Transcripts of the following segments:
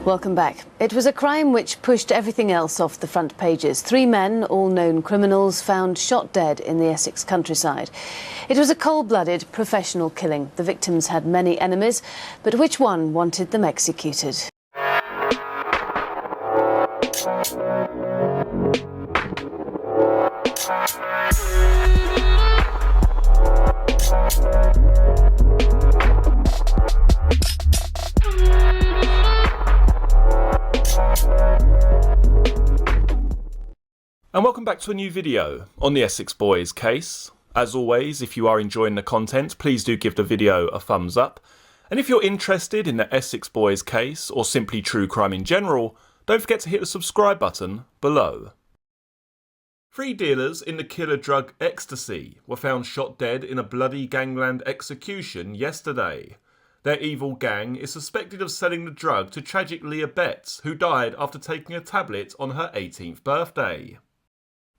Welcome back. It was a crime which pushed everything else off the front pages. 3 men, all known criminals, found shot dead in the Essex countryside. It was a cold-blooded, professional killing. The victims had many enemies, but which one wanted them executed? And welcome back to a new video on the Essex Boys case. As always, if you are enjoying the content, please do give the video a thumbs up. And if you're interested in the Essex Boys case, or simply true crime in general, don't forget to hit the subscribe button below. 3 dealers in the killer drug ecstasy were found shot dead in a bloody gangland execution yesterday. Their evil gang is suspected of selling the drug to tragic Leah Betts, who died after taking a tablet on her 18th birthday.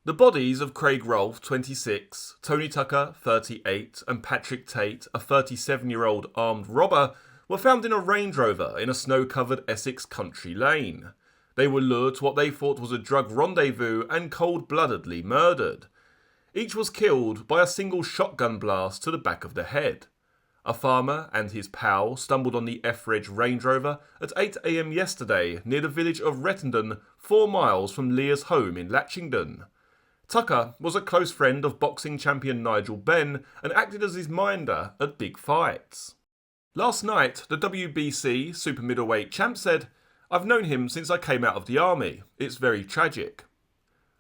The bodies of Craig Rolfe, 26, Tony Tucker, 38, and Patrick Tate, a 37-year-old armed robber, were found in a Range Rover in a snow-covered Essex country lane. They were lured to what they thought was a drug rendezvous and cold-bloodedly murdered. Each was killed by a single shotgun blast to the back of the head. A farmer and his pal stumbled on the F-Reg Range Rover at 8 AM yesterday near the village of Rettendon, 4 miles from Leah's home in Latchington. Tucker was a close friend of boxing champion Nigel Benn and acted as his minder at big fights. Last night, the WBC super middleweight champ said, "I've known him since I came out of the army. It's very tragic."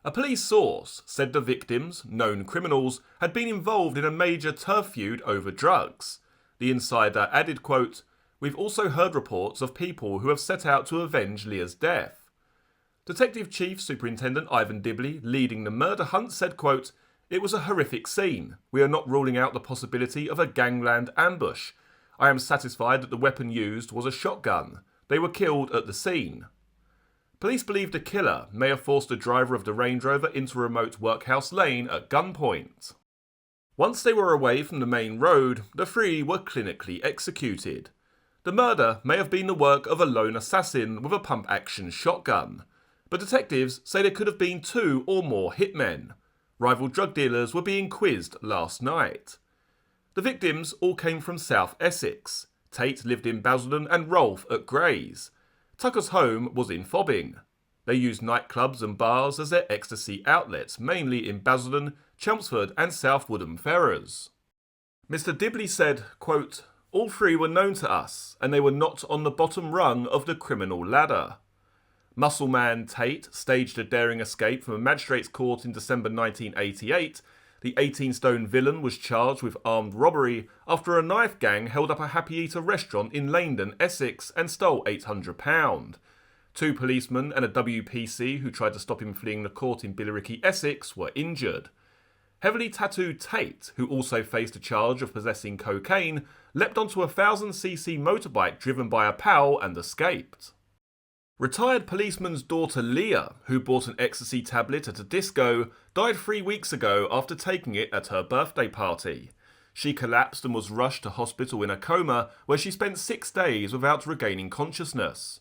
A police source said the victims, known criminals, had been involved in a major turf feud over drugs. The insider added, quote, "We've also heard reports of people who have set out to avenge Leah's death." Detective Chief Superintendent Ivan Dibley, leading the murder hunt, said, quote, "It was a horrific scene. We are not ruling out the possibility of a gangland ambush. I am satisfied that the weapon used was a shotgun. They were killed at the scene." Police believe the killer may have forced the driver of the Range Rover into a remote workhouse lane at gunpoint. Once they were away from the main road, the 3 were clinically executed. The murder may have been the work of a lone assassin with a pump-action shotgun, but detectives say there could have been 2 or more hitmen. Rival drug dealers were being quizzed last night. The victims all came from South Essex. Tate lived in Basildon and Rolfe at Grays. Tucker's home was in Fobbing. They used nightclubs and bars as their ecstasy outlets, mainly in Basildon, Chelmsford and South Woodham Ferrers. Mr. Dibley said, quote, "All 3 were known to us, and they were not on the bottom rung of the criminal ladder." Muscle man Tate staged a daring escape from a magistrate's court in December 1988. The 18-stone villain was charged with armed robbery after a knife gang held up a Happy Eater restaurant in Rettendon Essex and stole £800. 2 policemen and a WPC who tried to stop him fleeing the court in Billericay, Essex, were injured. Heavily tattooed Tate, who also faced a charge of possessing cocaine, leapt onto a 1000cc motorbike driven by a pal and escaped. Retired policeman's daughter Leah, who bought an ecstasy tablet at a disco, died 3 weeks ago after taking it at her birthday party. She collapsed and was rushed to hospital in a coma, where she spent 6 days without regaining consciousness.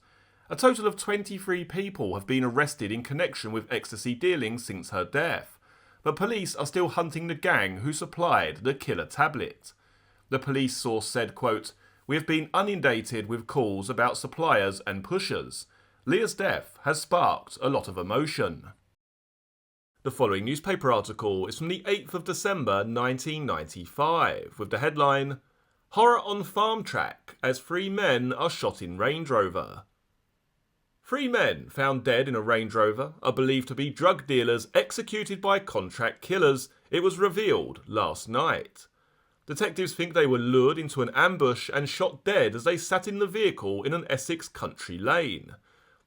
A total of 23 people have been arrested in connection with ecstasy dealing since her death, but police are still hunting the gang who supplied the killer tablet. The police source said, quote, "We have been inundated with calls about suppliers and pushers. Leah's death has sparked a lot of emotion." The following newspaper article is from the 8th of December 1995, with the headline, "Horror on Farm Track as 3 men are shot in Range Rover." 3 men found dead in a Range Rover are believed to be drug dealers executed by contract killers, it was revealed last night. Detectives think they were lured into an ambush and shot dead as they sat in the vehicle in an Essex country lane.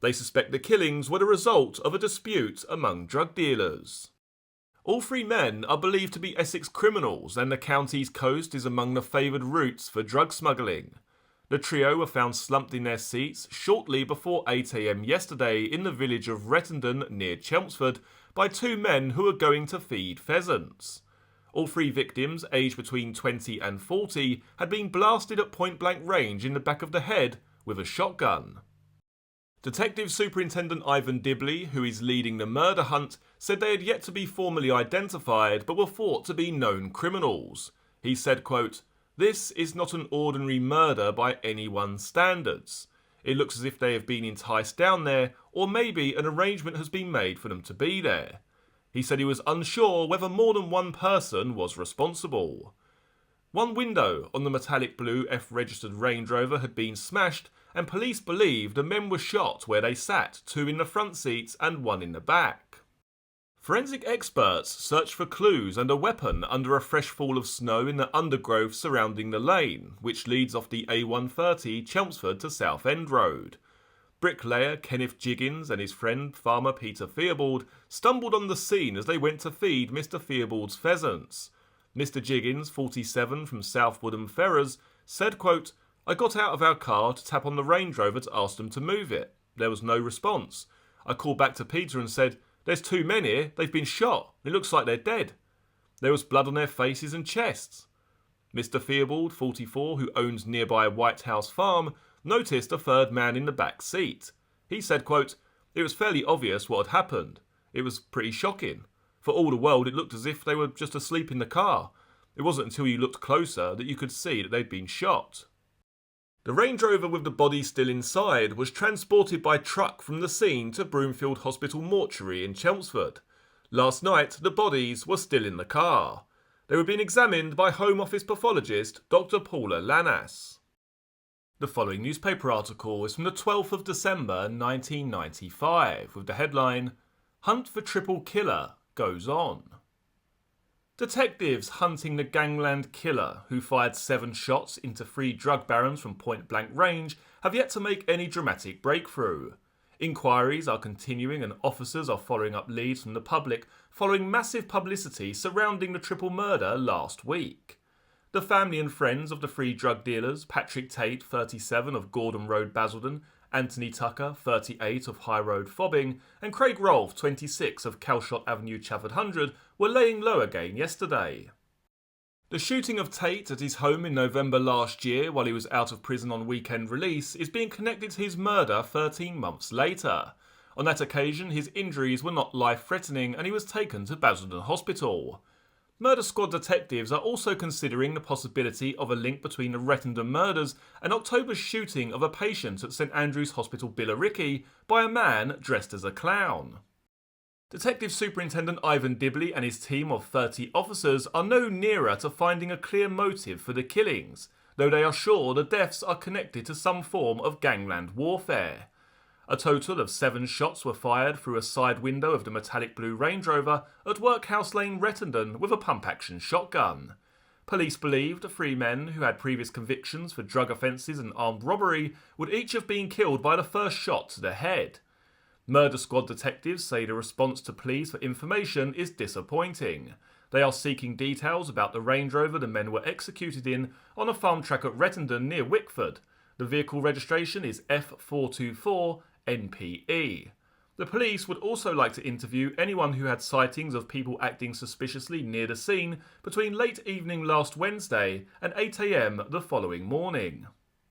They suspect the killings were the result of a dispute among drug dealers. All 3 men are believed to be Essex criminals, and the county's coast is among the favoured routes for drug smuggling. The trio were found slumped in their seats shortly before 8 AM yesterday in the village of Rettendon near Chelmsford by 2 men who were going to feed pheasants. All 3 victims, aged between 20 and 40, had been blasted at point-blank range in the back of the head with a shotgun. Detective Superintendent Ivan Dibley, who is leading the murder hunt, said they had yet to be formally identified but were thought to be known criminals. He said, quote, "This is not an ordinary murder by anyone's standards. It looks as if they have been enticed down there, or maybe an arrangement has been made for them to be there." He said he was unsure whether more than one person was responsible. One window on the metallic blue F-registered Range Rover had been smashed, and police believe the men were shot where they sat, 2 in the front seats and 1 in the back. Forensic experts searched for clues and a weapon under a fresh fall of snow in the undergrowth surrounding the lane, which leads off the A130 Chelmsford to Southend Road. Bricklayer Kenneth Jiggins and his friend farmer Peter Theobald stumbled on the scene as they went to feed Mr. Theobald's pheasants. Mr. Jiggins, 47, from South Woodham Ferrers, said, quote, "I got out of our car to tap on the Range Rover to ask them to move it. There was no response. I called back to Peter and said, 'There's 2 men here, they've been shot. It looks like they're dead.' There was blood on their faces and chests." Mr. Theobald, 44, who owns nearby White House Farm, noticed a third man in the back seat. He said, quote, "It was fairly obvious what had happened. It was pretty shocking. For all the world, it looked as if they were just asleep in the car. It wasn't until you looked closer that you could see that they'd been shot." The Range Rover with the body still inside was transported by truck from the scene to Broomfield Hospital mortuary in Chelmsford. Last night, the bodies were still in the car. They were being examined by Home Office pathologist Dr. Paula Lanas. The following newspaper article is from the 12th of December 1995 with the headline, "Hunt for Triple Killer Goes On." Detectives hunting the gangland killer who fired 7 shots into 3 drug barons from point-blank range have yet to make any dramatic breakthrough. Inquiries are continuing and officers are following up leads from the public following massive publicity surrounding the triple murder last week. The family and friends of the 3 drug dealers, Patrick Tate, 37, of Gordon Road, Basildon, Anthony Tucker, 38, of High Road, Fobbing, and Craig Rolfe, 26, of Calshot Avenue, Chafford 100, were laying low again yesterday. The shooting of Tate at his home in November last year while he was out of prison on weekend release is being connected to his murder 13 months later. On that occasion, his injuries were not life-threatening and he was taken to Basildon Hospital. Murder Squad detectives are also considering the possibility of a link between the Rettendon murders and October's shooting of a patient at St Andrew's Hospital Billericay by a man dressed as a clown. Detective Superintendent Ivan Dibley and his team of 30 officers are no nearer to finding a clear motive for the killings, though they are sure the deaths are connected to some form of gangland warfare. A total of 7 shots were fired through a side window of the metallic blue Range Rover at Workhouse Lane, Rettendon, with a pump-action shotgun. Police believe the 3 men, who had previous convictions for drug offences and armed robbery, would each have been killed by the first shot to the head. Murder Squad detectives say the response to pleas for information is disappointing. They are seeking details about the Range Rover the men were executed in on a farm track at Rettendon near Wickford. The vehicle registration is F424 NPE. The police would also like to interview anyone who had sightings of people acting suspiciously near the scene between late evening last Wednesday and 8 AM the following morning.